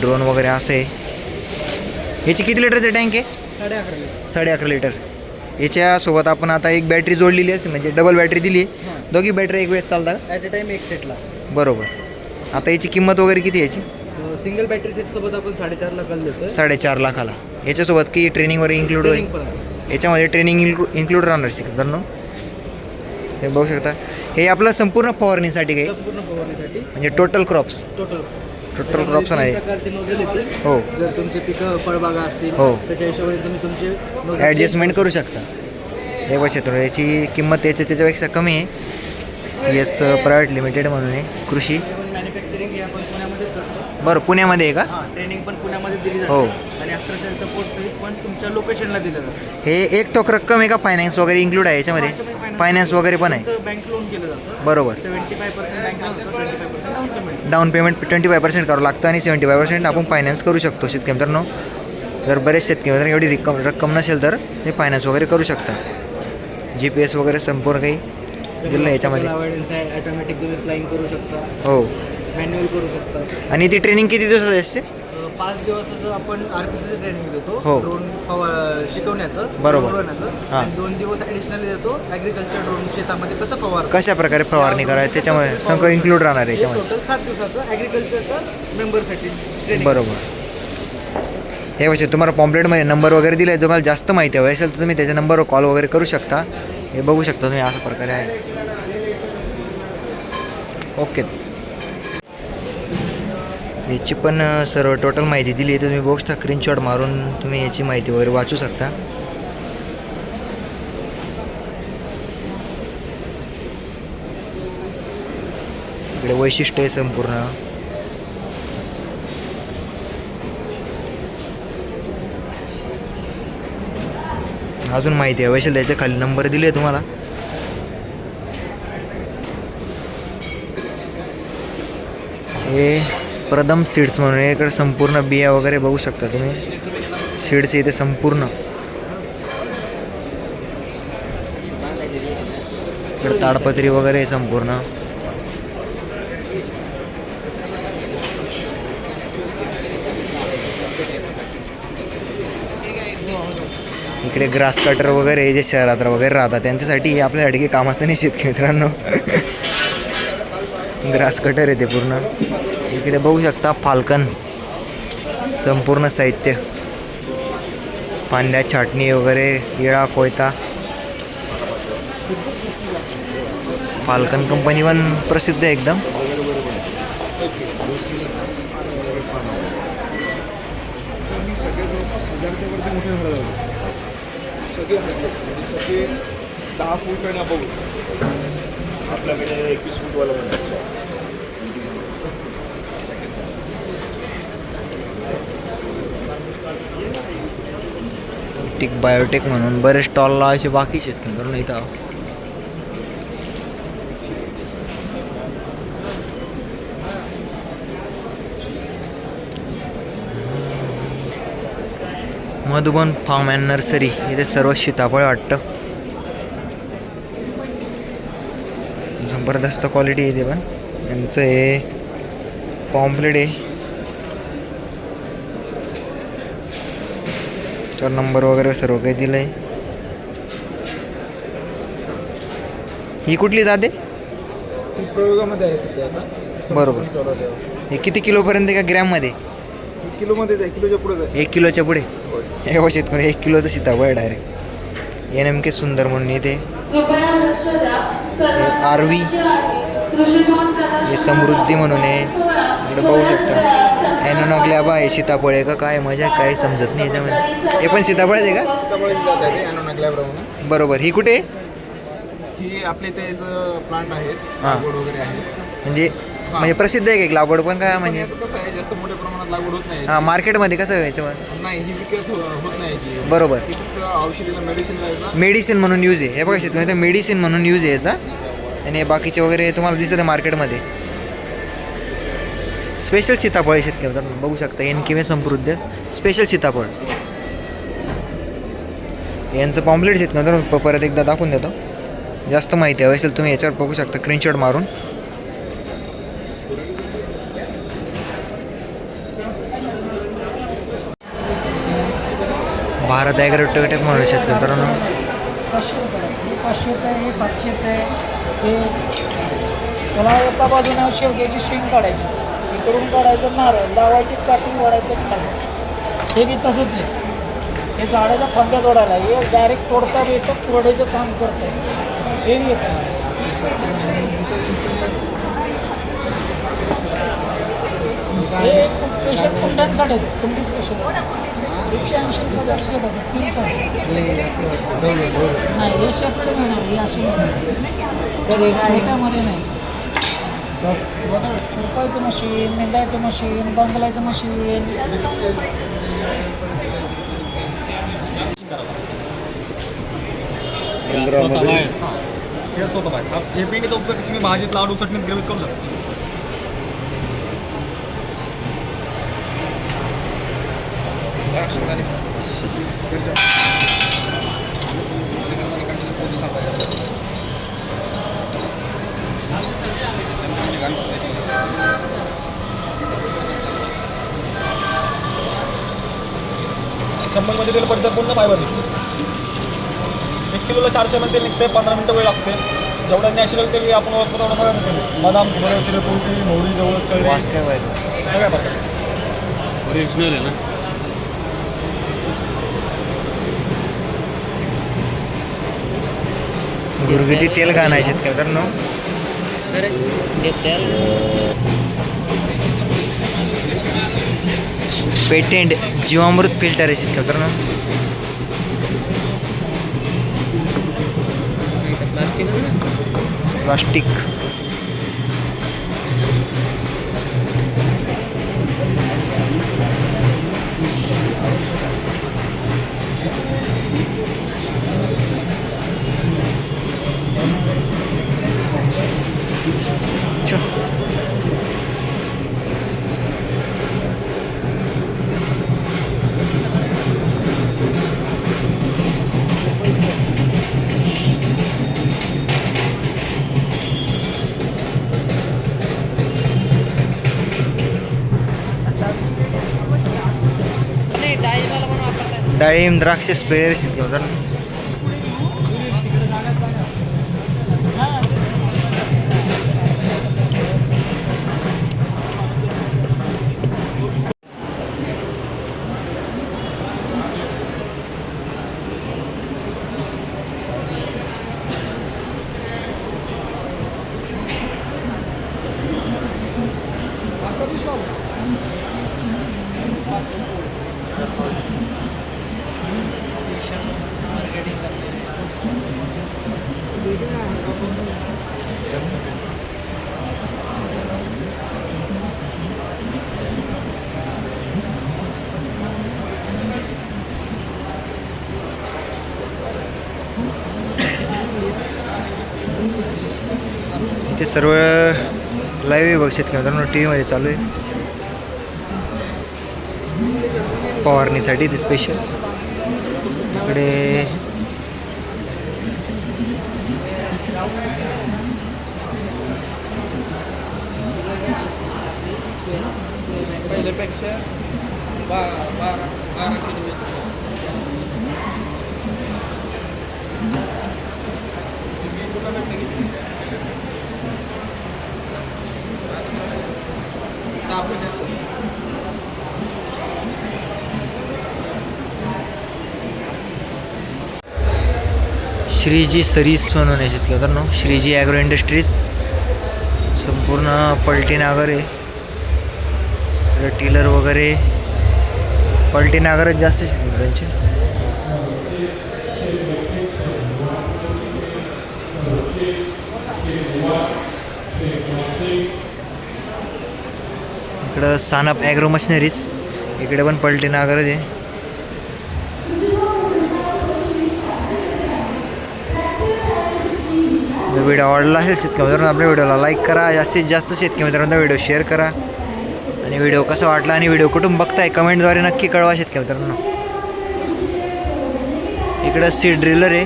Drone वगैरे असं आहे. याची किती लिटरचं टँक आहे? 11.5 लिटर. याच्यासोबत आपण आता एक बॅटरी जोडलेली असेल, म्हणजे डबल बॅटरी दिली आहे. दोघी बॅटरी एक वेळेस चालतात का? ॲट अ टाइम एक सेटला. बरोबर. आता याची किंमत वगैरे किती याची? सिंगल बॅटरी सेटसोबत आपण 4.5 लाखाला देतो. 4.5 लाखाला. याच्यासोबत की ट्रेनिंग वगैरे इन्क्लूड होईल? याच्यामध्ये ट्रेनिंग इन्क्लूड राहणार मित्रांनो. हे बघू शकता. हे आपलं संपूर्ण फवारणीसाठी काही? संपूर्ण फवारणीसाठी. म्हणजे टोटल क्रॉप्स? टोटल क्रॉप्स नाही. प्रकारचे नोझल येतील. हो. जर तुमचे पिकं फळबागा असतील, हो, त्याच्या हिशोबाने तुम्ही तुमचे ॲडजस्टमेंट करू शकता. हे बघा तर याची किंमत त्याच्यापेक्षा कमी आहे. CS प्रायव्हेट लिमिटेड म्हणून आहे, कृषी. मॅन्युफॅक्चरिंग हे आपण पुण्यामध्येच करतो. बरं, पुण्यामध्ये आहे का? ट्रेनिंग पण पुण्यामध्ये दिली जाते. हो. आणि आफ्टर सेल सपोर्ट पण तुमच्या लोकेशनला दिलं जातं. हे एक टोक रक्कम आहे का? फायनान्स वगैरे इन्क्लूड आहे याच्यामध्ये? फायनान्स वगैरे पण आहे. बँक लोन केलं जातं. बरोबर. 75% bank loan, 25% down payment. Down payment 25% करावं लागतं आणि 75% आपण फायनान्स करू शकतो शेतकरी मित्रांनो. जर बरेच शेतकरी मित्रांनो एवढी रक्कम नसेल तर ते फायनान्स वगैरे करू शकता. GPS वगैरे संपूर्ण काही दिलं याच्यामध्ये. ऑटोमॅटिक तुम्ही फ्लाइंग करू शकता. हो. मॅन्युअल करू शकता. आणि ती ट्रेनिंग किती दिवसाची असते? 5 दिवसाचं आपण RPCचं ट्रेनिंग देतो. हो. ड्रोन शिकवण्याचं. बरोबर. हां. 2 दिवस ॲडिशनल देतो. ॲग्रिकल्चर ड्रोन शेतामध्ये कसं कशा प्रकारे फवारणी करायची त्याच्यामध्ये सगळं इन्क्लूड राहणार आहे याच्यामध्ये. टोटल 7 दिवसाचं ॲग्रिकल्चरचं मेंबरसाठी ट्रेनिंग. बरोबर. हे वर्षी तुम्हाला पॉम्पलेटमध्ये नंबर वगैरे दिला आहे. तुम्हाला जास्त माहिती हवी असेल तर तुम्ही त्याच्या नंबरवर कॉल वगैरे करू शकता. हे बघू शकता तुम्ही अशा प्रकारे आहे. ओके. याची पण सर्व टोटल माहिती दिली आहे. तुम्ही बघू शकता, स्क्रीनशॉट मारून तुम्ही याची माहिती वगैरे वाचू शकता. इकडे वैशिष्ट्य आहे संपूर्ण. अजून माहिती हवी असेल त्याच्या खाली नंबर दिले आहे तुम्हाला. हे प्रदम सीड्स म्हणून इकडे संपूर्ण बिया वगैरे बघू शकता तुम्ही. सीड्स इथे संपूर्ण. इकडे ताडपत्री वगैरे संपूर्ण. इकडे ग्रास कटर वगैरे जे शहरात वगैरे राहतात त्यांच्यासाठी हे आपल्यासाठी काही कामाचं नाही शेतकरी मित्रांनो. ग्रास कटर आहे ते पूर्ण. इकडे बघू शकता फाल्कन संपूर्ण साहित्य. फांद्या छाटणी वगैरे, इळा कोयता. फाल्कन कंपनी पण प्रसिद्ध आहे एकदम. सगळे 10 फूट आणि अबव. आपल्याकडे 21 फूटवाला टिक बायोटेक म्हणून बरेच स्टॉलला असे बाकी शेतकरी करून इथं. मधुबन फार्म अँड नर्सरी इथे सर्व सीताफळ वाटतं. जबरदस्त क्वालिटी आहे इथे पण. यांचं हे पॉम्पलेट आहे. तर नंबर वगैरे सर्व काही दिलं आहे. ही कुठली जाते? ती प्रयोगामध्ये आहे सध्या आता. बरोबर. हे किती किलोपर्यंत का ग्रॅममध्ये? किलोमध्येच आहे. किलोच्या पुढे आहे. 1 किलोच्या पुढे. हे बघ शेतकरी 1 किलोचं सीताफळ डायरेक्ट. NMK सुंदर म्हणून इथे. आरवी हे समृद्धी म्हणून आहे. इकडे बघू शकता. ॲनोनाग्लॅबा आहे. सीताफळ आहे का काय? मजा काय समजत नाही याच्यामध्ये. हे पण सीताफळच आहे का? सीताफळाची जात आहे ॲनोनाग्लॅब्रा म्हणून. बरोबर. ही कुठे? ही आपले ते प्लांट आहेत. हां. लागवड वगैरे आहे. म्हणजे प्रसिद्ध आहे का लागवड पण काय म्हणजे? कसं आहे, जास्त मोठ्या प्रमाणात लागवड होत नाही. हां, मार्केटमध्ये कसं आहे याच्यावर? नाही, ही विकत होत नाही याची. बरोबर. ही फक्त औषधीला मेडिसिनला मेडिसिन म्हणून यूज आहे. हे बघा शेतकरी मेडिसिन म्हणून यूज आहे याचा. आणि बाकीचे वगैरे तुम्हाला दिसतं मार्केटमध्ये. स्पेशल सीताफळ आहे शेतकरी बघू शकता. NK समृद्ध स्पेशल सीताफळ. यांचं पॉम्पलेट शेतकरी परत एकदा दाखवून देतो. जास्त माहिती हवी असेल तुम्ही याच्यावर बघू शकता स्क्रीनशॉट मारून. भारत ॲग्रोटेक म्हणून शेतकरी मित्रांनो. 500 रुपये. हे 500चं आहे, हे 700चं आहे. हे त्याला एका बाजूने शेवग्याची शेंग काढायची, इकडून काढायचं नारळ, लावायची काठी, वाढायचं खाली. हे बी तसंच आहे. हे झाडाच्या फांद्या तोडायला, हे डायरेक्ट तोडता बी येतं, तोडायचं काम करत आहे. हे बी येतं. हे स्पेशल कुंड्यांसाठी येतं, कुंडी स्पेशल 180 रुपये जास्त येतात 3 नाही. हे शेपट मिळणार, हे अशी छोट्यामध्ये नाही. खुरपायचं मशीन, मेंदायचं मशीन, बंगलायचं मशीन. हेच होतं पाहिजे. हे पेंडीचा उपयोग तुम्ही भाजीत, लाडू, चटणीत, ग्रेव्हीत करू शकता. शंभरमध्ये तेल पडतं, पूर्ण फायबर निघतं. 1 किलोला 400 ml तेल निघते. 15 मिनटं वेळ लागते. जेवढं नॅचरल तेल आपण वापरतो तेवढं सगळं निघते. बदाम, खोबरं, सूर्यफूल, मोहरी, जवळ कळी, वास काय पाहिजे. सगळ्या प्रकारचे ओरिजिनल आहे ना. गुरगुती तेल का नाही शेतकरी मित्रांनो. पेटेंट जीवामृत फिल्टर आहे शेतकरी मित्रांनो. प्लास्टिक डाळिंब द्राक्ष स्प्रेअर शेतकरी मित्रांनो. इथे सर्व लाईव्ह बघ शेतकरी मित्रांनो, टी व्हीमध्ये चालू आहे. फवारणीसाठी ते स्पेशल इकडे पहिल्यापेक्षा 12 किलो. श्रीजी सरीस म्हणून आहे शेतकरी मित्रांनो. श्रीजी ॲग्रो इंडस्ट्रीज संपूर्ण पलटीनागर आहे. टिलर वगैरे पलटीनागरच जास्त शेतकरी त्यांचे. इकडं सानप ॲग्रो मशिनरीज, इकडे पण पलटीनागरच आहे. व्हिडिओ आवडला असेल शेतकरी मित्रांनो, आपल्या व्हिडिओला लाईक करा. जास्तीत जास्त शेतकरी मित्रांनो व्हिडिओ शेअर करा. आणि व्हिडिओ कसा वाटला आणि व्हिडिओ कुठून बघताय कमेंटद्वारे नक्की कळवा शेतकरी मित्रांनो. इकडं सीड ड्रिलर आहे,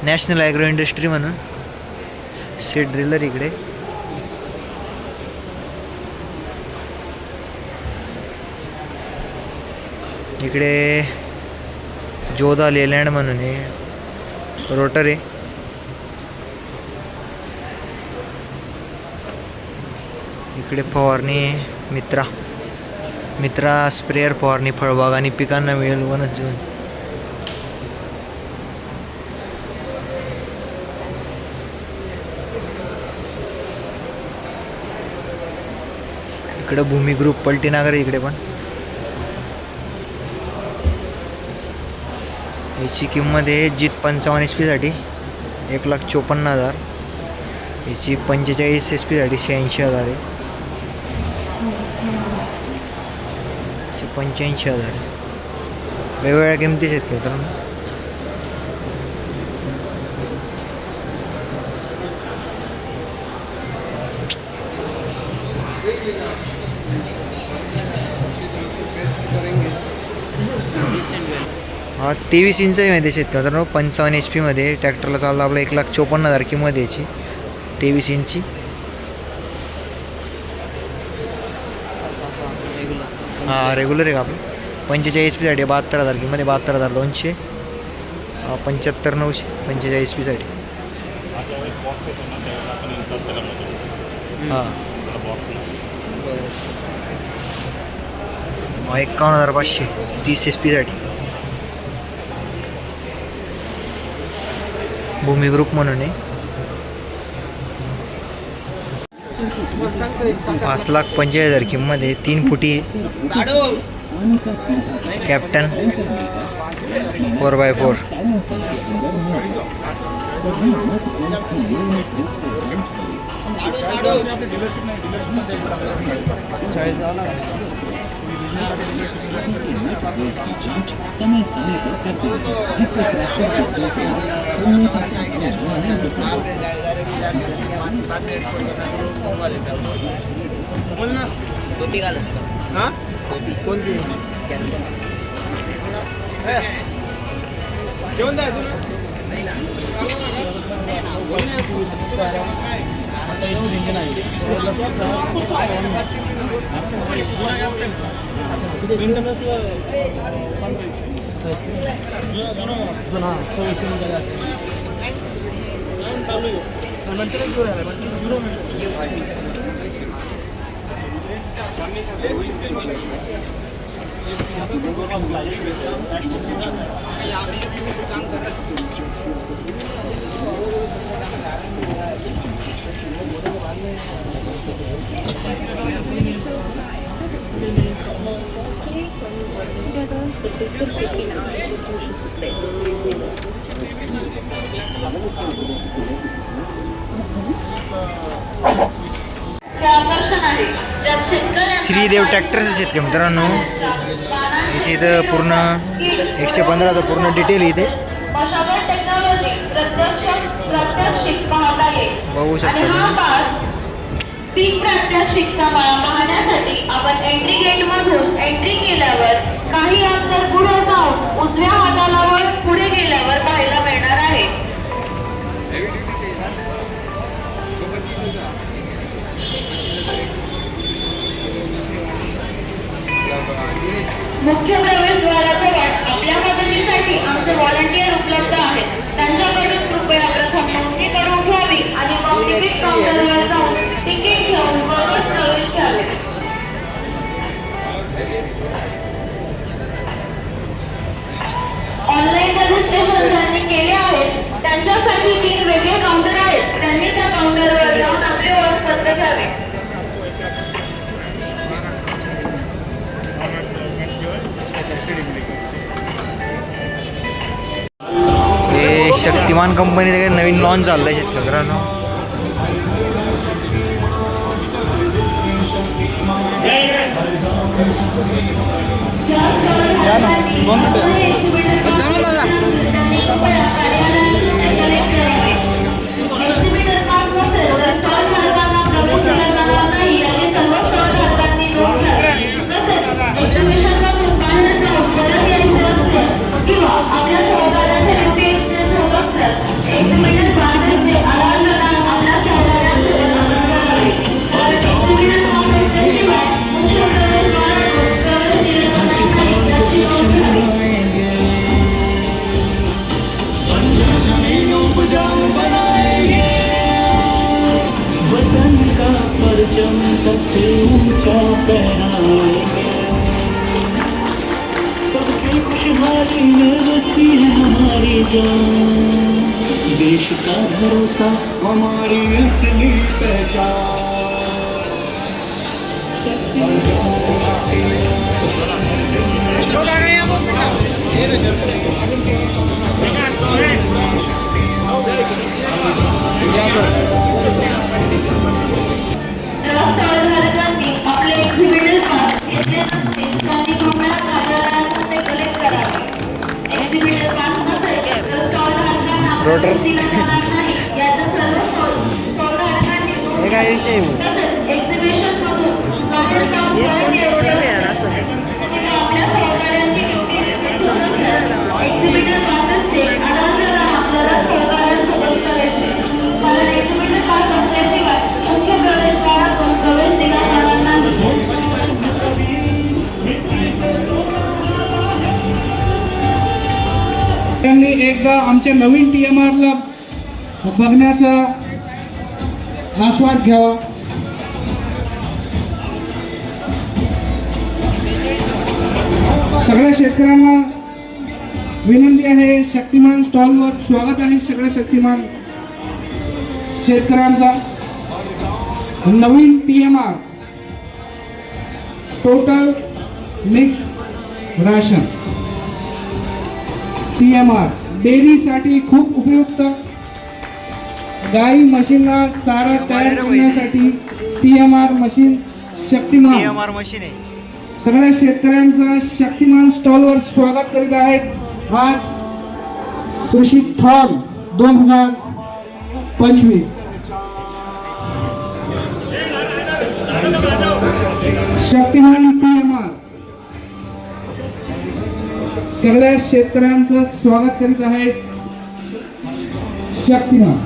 नॅशनल ॲग्रो इंडस्ट्री म्हणून सीड ड्रिलर इकडे. इकडे जोधा लेलँड म्हणून आहे, रोटर आहे. इकडे फवारणी मित्रा स्प्रेअर फवारणी फळबाग आणि पिकांना मिळेल वनजीवन. इकडे भूमी ग्रुप पलटीनगर आहे इकडे पण. याची किंमत आहे जीत 55 HP साठी 1,54,000. याची 45 SP साठी 86,000 आहे. 85,000 वेगवेगळ्या किमतीच आहेत मित्रांनो. हा 23 इंच माहिती शेतकऱ्यांनो. 55 HP मध्ये ट्रॅक्टरला चाललं आपलं 1,54,000 किंमत याची. 23 इंची. हा रेग्युलर आहे का आपलं. 45 HP साठी 72,000 किंमत आहे. 72,200. 75,900 45 HP साठी. हां 51,500 30 SP साठी. भूमी ग्रुप म्हणून आहे. 5,45,000 किंमत आहे. 3 फुटी कॅप्टन 4x4. समय समय पर करते हैं जिससे ट्रांसफर करते हैं The distance between our institutions is basically zero. Shridev ट्रॅक्टरचे शेतकरी मित्रांनो. याची इथं पूर्ण 115 पूर्ण डिटेल इथे बघू शकता तुम्ही. पीक प्रात्यक्षिकचा पाहण्यासाठी आपण एंट्री गेट मधून एंट्री केल्यावर काही अंतर पुढे जाऊन उजव्या हाताला वळून पुढे गेल्यावर पाहायला मिळणार आहे. मुख्य प्रवेशद्वाराजवळ आपल्या मदतीसाठी आमचे व्हॉलंटियर उपलब्ध आहेत. त्यांच्याकडून कृपया प्रथम नोंदणी करून घ्यावी आणि मग तिकीट काउंटरवर जाऊन तिकीट घेऊन मगच प्रवेश घ्यावे. ऑनलाईन रजिस्ट्रेशन ज्यांनी केले आहेत त्यांच्यासाठी 3 वेगळे काउंटर आहेत. त्यांनी त्या काउंटरवर जाऊन आपले ओळखपत्र घ्यावे. हे शक्तिमान कंपनीचं काही नवीन लॉन्च झालं आहे शेतकऱ्यांनो. सारी में बसती है हमारी जान, देश का भरोसा हमारी असली पहचान। स्टॉलधारकांनी आपले एक्झिबिटर पास घेतले नसतील त्यांनी कृपया कार्यालयातून ते कलेक्ट करावे. एक्झिबिटर पास नसेल तर स्टॉलधारकांना प्रवेश दिला जाणार नाही याचा सर्व स्टॉलधारकांनी नोंद हे काय विषय आहे? तसेच एक्झिबिशनमधून बाहेर जाऊन तेव्हा आपल्या सहकार्यांची ड्युटी एक्झिबिटर पासेसचे आनंद आपल्याला सहकार्यांसोबत करायचे, कारण एक्झिबिटर पास असल्याशिवाय मुख्य प्रवेशद्वारातून प्रवेश दिला जाणार नाही. त्यांनी एकदा आमच्या नवीन TMRला बघण्याचा आस्वाद घ्यावा. सगळ्या शेतकऱ्यांना विनंती आहे, शक्तिमान स्टॉलवर स्वागत आहे सगळ्या शक्तिमान शेतकऱ्यांचा. नवीन TMR total mix ration TMR डेअरीसाठी खूप उपयुक्त, गाई म्हशींना चारा तयार करण्यासाठी TMR machine Shaktimaan. TMR machine आहे. सगळ्या शेतकऱ्यांचा शक्तिमान स्टॉलवर स्वागत करीत आहेत. आज कृषी थॉन 2025 शक्तिमान TMR सगळ्या शेतकऱ्यांचं स्वागत करीत आहेत. शक्तिमान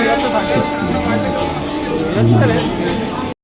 याचं